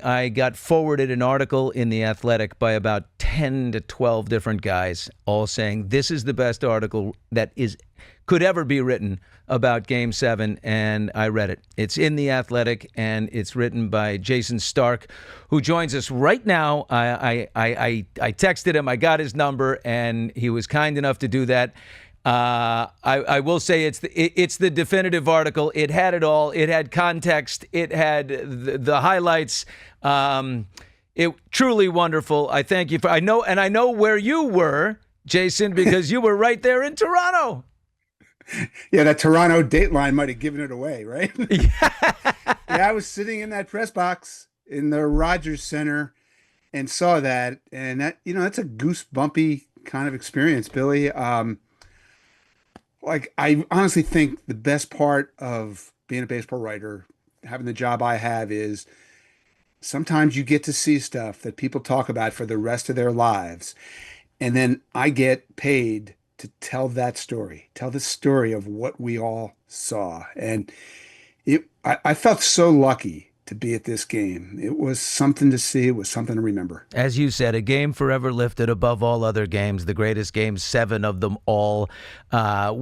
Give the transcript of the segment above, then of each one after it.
I got forwarded an article in The Athletic by about 10 to 12 different guys, all saying this is the best article that could ever be written about Game 7, and I read it. It's in The Athletic, and it's written by Jayson Stark, who joins us right now. I texted him. I got his number, and he was kind enough to do that. I will say it's the definitive article. It had it all. It had context. It had the highlights. It truly wonderful. I thank you for. I know where you were, Jayson, because you were right there in Toronto. Yeah, that Toronto Dateline might have given it away, right? Yeah. Yeah, I was sitting in that press box in the Rogers Center and saw that, and that's a goosebumpy kind of experience, Billy. Like, I honestly think the best part of being a baseball writer, having the job I have, is sometimes you get to see stuff that people talk about for the rest of their lives. And then I get paid to tell that story, tell the story of what we all saw. And I felt so lucky to be at this game. It was something to see. It was something to remember. As you said, a game forever lifted above all other games, the greatest Game 7 of them all. The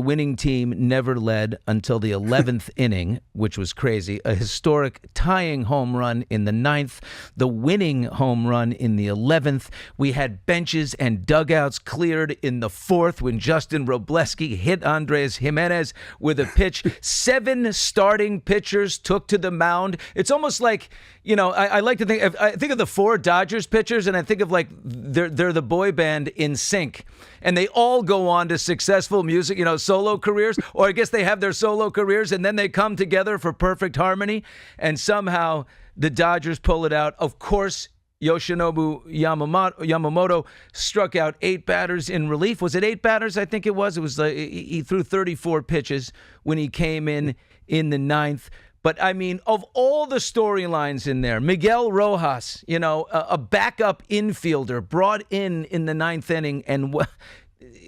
winning team never led until the 11th inning, which was crazy. A historic tying home run in the 9th, the winning home run in the 11th. We had benches and dugouts cleared in the 4th when Justin Robleski hit Andres Jimenez with a pitch. 7 starting pitchers took to the mound. It's almost like, I like to think of the 4 Dodgers pitchers, and I think of like they're the boy band in sync, and they all go on to successful music, solo careers, or I guess they have their solo careers and then they come together for perfect harmony, and somehow the Dodgers pull it out. Of course, Yoshinobu Yamamoto struck out 8 batters in relief. Was it 8 batters? I think it was. It was he threw 34 pitches when he came in the 9th. But, I mean, of all the storylines in there, Miguel Rojas, a backup infielder brought in the 9th inning, and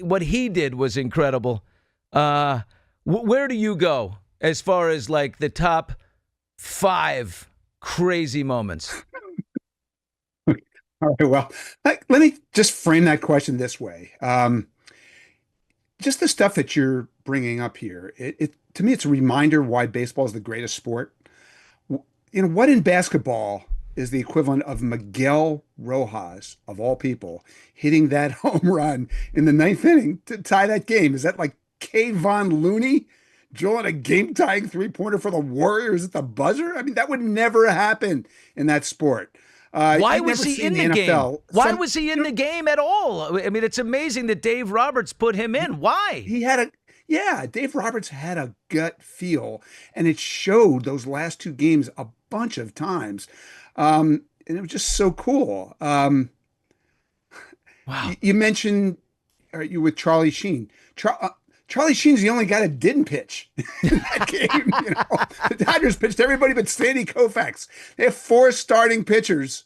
what he did was incredible. Where do you go as far as, like, the top 5 crazy moments? All right, well, let me just frame that question this way. Just the stuff that you're bringing up here, to me, it's a reminder why baseball is the greatest sport. What in basketball is the equivalent of Miguel Rojas, of all people, hitting that home run in the 9th inning to tie that game? Is that like Kayvon Looney drilling a game-tying three-pointer for the Warriors at the buzzer? I mean, that would never happen in that sport. Why was he in the game? Why was he in the game at all? I mean, it's amazing that Dave Roberts put him in. Why? Dave Roberts had a gut feel, and it showed those last 2 games a bunch of times. And it was just so cool. Wow. You mentioned, you with Charlie Sheen. Charlie Sheen's the only guy that didn't pitch in that game. The Dodgers pitched everybody but Sandy Koufax. They have 4 starting pitchers,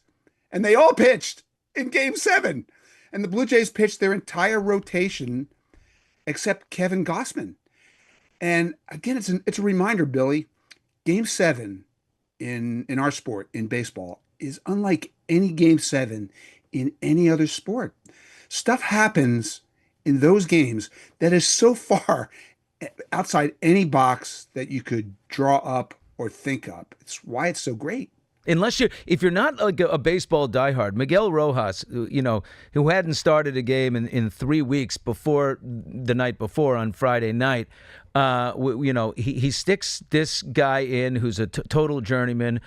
and they all pitched in Game 7. And the Blue Jays pitched their entire rotation except Kevin Gossman. And again, it's a reminder, Billy. Game 7 in our sport, in baseball, is unlike any Game 7 in any other sport. Stuff happens in those games that is so far outside any box that you could draw up or think up. It's why it's so great. If you're not like a baseball diehard, Miguel Rojas, who hadn't started a game in 3 weeks before the night before on Friday night, he sticks this guy in who's a total journeyman.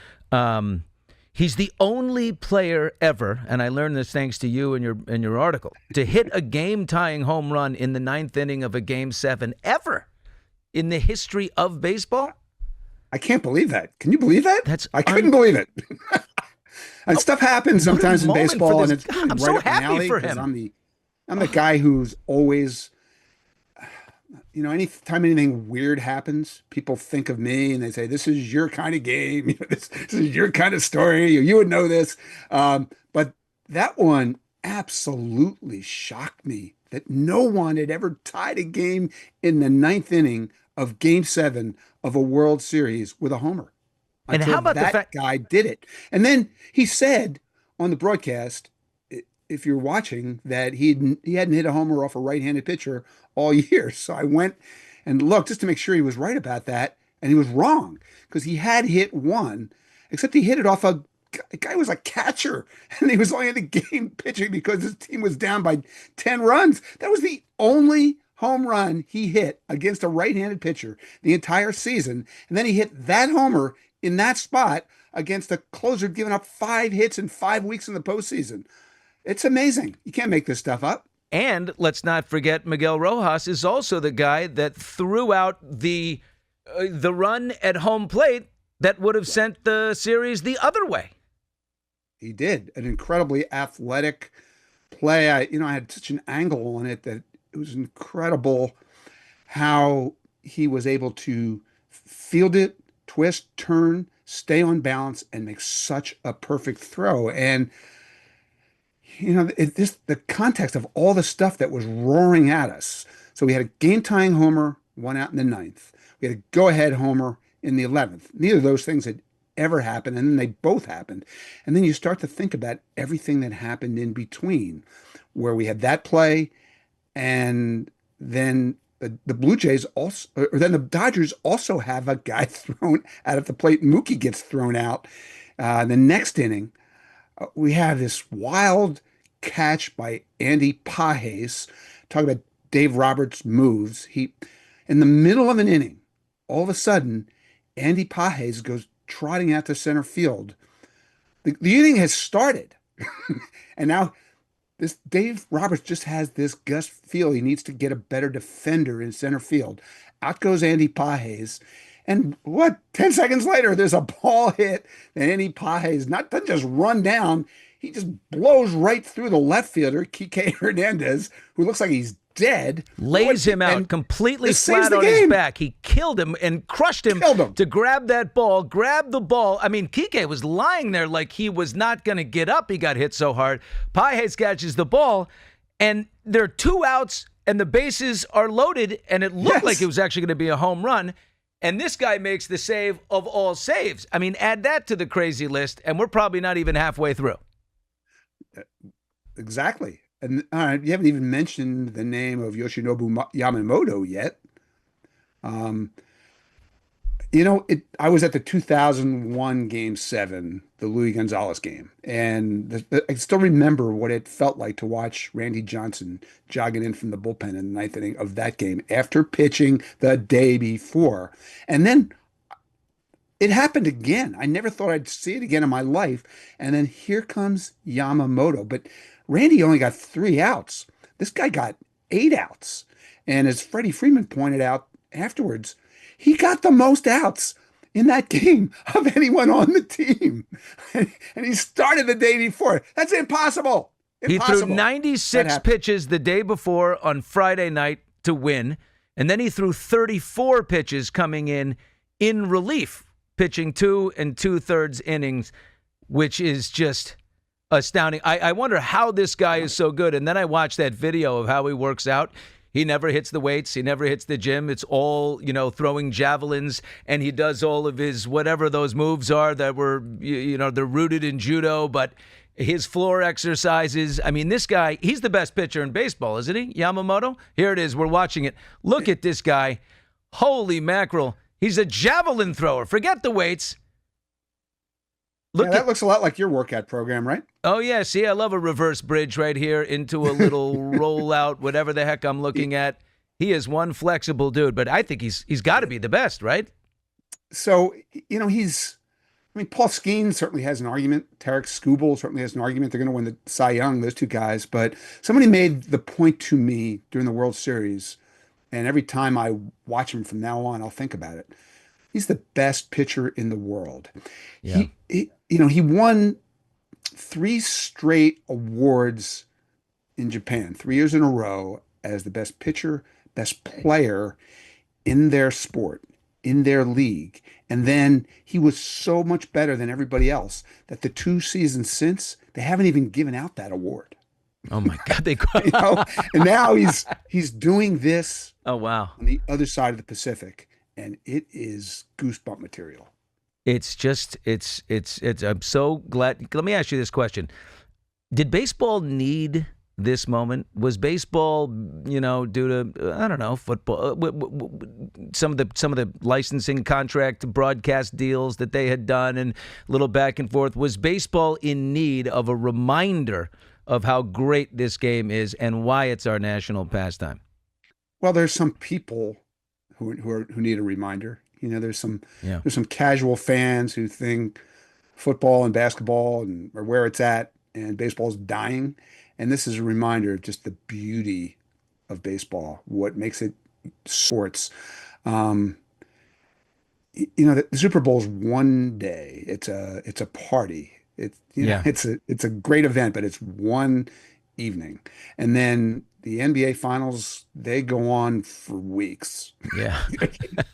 He's the only player ever, and I learned this thanks to you and your article, to hit a game-tying home run in the 9th inning of a Game 7 ever in the history of baseball. I can't believe that. Can you believe that? I couldn't believe it. And stuff happens sometimes in baseball, and it's I'm so happy for him. I'm the guy who's always, anytime anything weird happens, people think of me and they say, "This is your kind of game. This is your kind of story. You would know this." But that one absolutely shocked me, that no one had ever tied a game in the 9th inning of Game 7 of a World Series with a homer. And how until about the that fact? guy did it. And then he said on the broadcast, if you're watching, that he hadn't hit a homer off a right-handed pitcher all year. So I went and looked just to make sure he was right about that, and he was wrong because he had hit one, except he hit it off a guy who was a catcher, and he was only in the game pitching because his team was down by 10 runs. That was the only home run he hit against a right-handed pitcher the entire season. And then he hit that homer in that spot against a closer who'd given up 5 hits in 5 weeks in the postseason. It's amazing. You can't make this stuff up. And let's not forget Miguel Rojas is also the guy that threw out the run at home plate that would have sent the series the other way. He did an incredibly athletic play. I had such an angle on it that it was incredible how he was able to field it, twist, turn, stay on balance, and make such a perfect throw. And the context of all the stuff that was roaring at us. So we had a game-tying homer, one out in the ninth. We had a go-ahead homer in the 11th. Neither of those things had ever happened, and then they both happened. And then you start to think about everything that happened in between, where we had that play, and then the Blue Jays also, or then the Dodgers also have a guy thrown out at the plate. Mookie gets thrown out. The next inning, we have this wild catch by Andy Pages. Talk about Dave Roberts' moves. In the middle of an inning, all of a sudden, Andy Pages goes trotting out to center field. The inning has started, and now this Dave Roberts just has this gust feel he needs to get a better defender in center field. Out goes Andy Pages. And 10 seconds later, there's a ball hit, and Andy Pages doesn't just run down, he just blows right through the left fielder, Kike Hernandez, who looks like he's dead. Lays him out completely flat on his back. He killed him and crushed him to grab that ball, grab the ball. I mean, Kike was lying there like he was not going to get up. He got hit so hard. Pages catches the ball, and there are 2 outs, and the bases are loaded, and it looked like it was actually going to be a home run. And this guy makes the save of all saves. I mean, add that to the crazy list, and we're probably not even halfway through. Exactly. And you haven't even mentioned the name of Yoshinobu Yamamoto yet. I was at the 2001 Game 7, the Luis Gonzalez game, and I still remember what it felt like to watch Randy Johnson jogging in from the bullpen in the ninth inning of that game after pitching the day before. And then it happened again. I never thought I'd see it again in my life. And then here comes Yamamoto. But Randy only got 3 outs. This guy got 8 outs. And as Freddie Freeman pointed out afterwards, he got the most outs in that game of anyone on the team. And he started the day before. That's impossible. He threw 96 pitches the day before on Friday night to win. And then he threw 34 pitches coming in relief, pitching 2 2/3 innings, which is just astounding. I wonder how this guy is so good. And then I watched that video of how he works out. He never hits the weights. He never hits the gym. It's all, throwing javelins, and he does all of his whatever those moves are that were, they're rooted in judo, but his floor exercises. I mean, this guy, he's the best pitcher in baseball, isn't he, Yamamoto? Here it is. We're watching it. Look at this guy. Holy mackerel. He's a javelin thrower. Forget the weights. That looks a lot like your workout program, right? Oh, yeah. See, I love a reverse bridge right here into a little rollout, whatever the heck I'm looking at. He is one flexible dude, but I think he's got to be the best, right? So, Paul Skeens certainly has an argument. Tarek Skubal certainly has an argument. They're going to win the Cy Young, those 2 guys. But somebody made the point to me during the World Series, and every time I watch him from now on, I'll think about it. He's the best pitcher in the world. Yeah. He won 3 straight awards in Japan, 3 years in a row as the best pitcher, best player in their sport, in their league. And then he was so much better than everybody else that the 2 seasons since, they haven't even given out that award. Oh my God! And now he's doing this. Oh wow! On the other side of the Pacific, and it is goosebump material. It's just, I'm so glad. Let me ask you this question. Did baseball need this moment? Was baseball, due to, I don't know, football, some of the licensing contract broadcast deals that they had done and a little back and forth, was baseball in need of a reminder of how great this game is and why it's our national pastime? Well, there's some people who need a reminder. Yeah. There's some casual fans who think football and basketball are where it's at, and baseball's dying. And this is a reminder of just the beauty of baseball, what makes it sports. Um, the Super Bowl's one day. It's a party. Yeah. It's a great event, but it's one evening. And then the NBA finals, they go on for weeks. Yeah.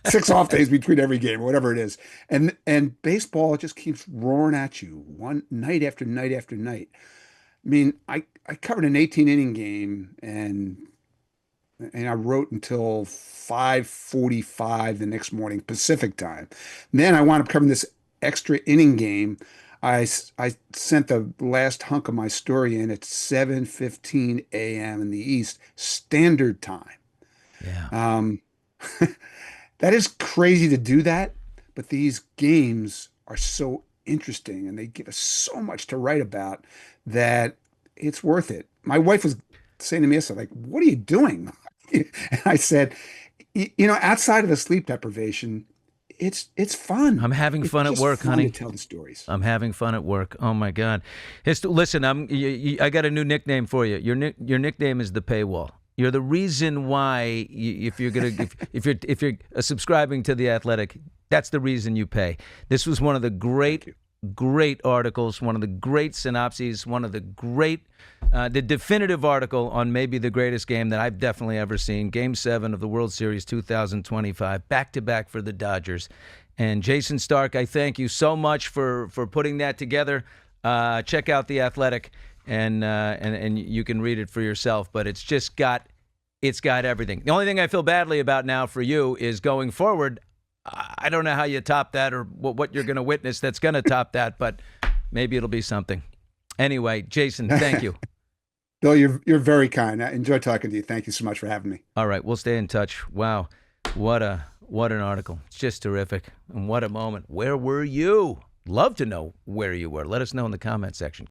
6 off days between every game, whatever it is. And baseball just keeps roaring at you one night after night after night. I mean, I covered an 18 inning game and I wrote until 5:45 the next morning Pacific time. Then I wound up covering this extra inning game. I sent the last hunk of my story in at 7:15 a.m. in the East Standard Time. Yeah. Um, that is crazy to do that, but these games are so interesting and they give us so much to write about that it's worth it. My wife was saying to me, like, what are you doing? And I said, outside of the sleep deprivation, it's fun. I'm having fun at just work, fun honey. to tell the stories. I'm having fun at work. Oh my God! Listen, I got a new nickname for you. Your nickname is the paywall. You're the reason why, if you're subscribing to The Athletic, that's the reason you pay. This was one of the great articles, one of the great synopses, one of the the definitive article on maybe the greatest game that I've definitely ever seen. Game 7 of the World Series 2025, back-to-back for the Dodgers. And Jayson Stark, I thank you so much for putting that together. Check out The Athletic, and you can read it for yourself. But it's got everything. The only thing I feel badly about now for you is going forward. I don't know how you top that or what you're going to witness that's going to top that, but maybe it'll be something. Anyway, Jayson, thank you. Bill, you're very kind. I enjoyed talking to you. Thank you so much for having me. All right, we'll stay in touch. Wow, what an article. It's just terrific. And what a moment. Where were you? Love to know where you were. Let us know in the comment section.